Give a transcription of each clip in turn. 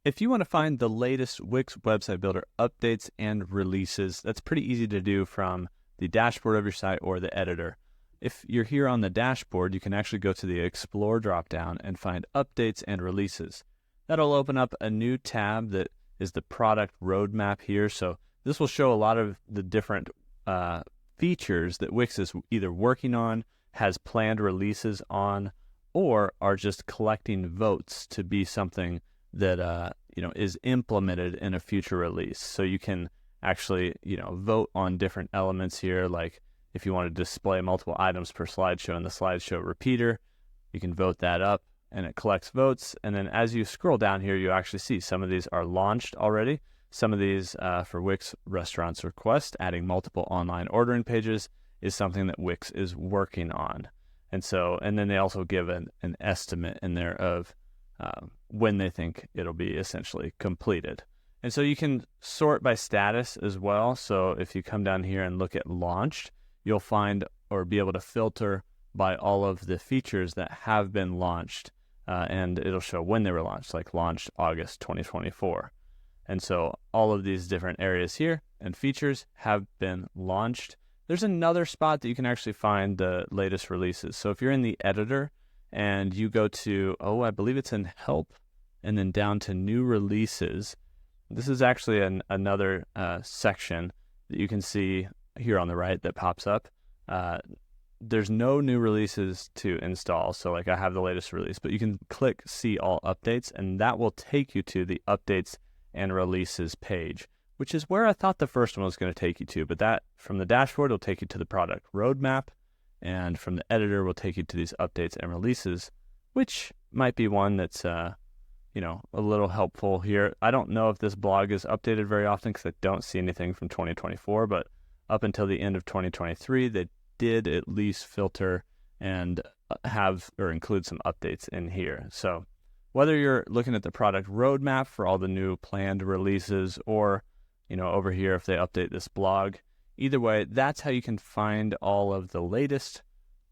If you want to find the latest Wix Website Builder updates and releases, that's pretty easy to do from the dashboard of your site or the editor. If you're here on the dashboard, you can actually go to the Explore dropdown and find updates and releases. That'll open up a new tab that is the product roadmap here. So this will show a lot of the different features that Wix is either working on, has planned releases on, or are just collecting votes to be something that is implemented in a future release. So you can actually vote on different elements here, like if you want to display multiple items per slideshow in the slideshow repeater, you can vote that up and it collects votes. And then as you scroll down here, you actually see some of these are launched already. Some of these for Wix Restaurants Request, adding multiple online ordering pages is something that Wix is working on. And then they also give an estimate in there of when they think it'll be essentially completed. And so you can sort by status as well. So if you come down here and look at launched, you'll find or be able to filter by all of the features that have been launched. And it'll show when they were launched, like launched August 2024. And so all of these different areas here and features have been launched. There's another spot that you can actually find the latest releases. So if you're in the editor and you go to, I believe it's in help, and then down to new releases, this is actually another section that you can see here on the right that pops up. There's no new releases to install. So like I have the latest release, but you can click see all updates, and that will take you to the updates and releases page, which is where I thought the first one was going to take you to. But that from the dashboard will take you to the product roadmap, and from the editor will take you to these updates and releases, which might be one that's a little helpful here. I don't know if this blog is updated very often because I don't see anything from 2024, but up until the end of 2023, they did at least filter and have or include some updates in here. So whether you're looking at the product roadmap for all the new planned releases or, over here if they update this blog, either way, that's how you can find all of the latest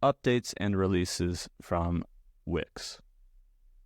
updates and releases from Wix.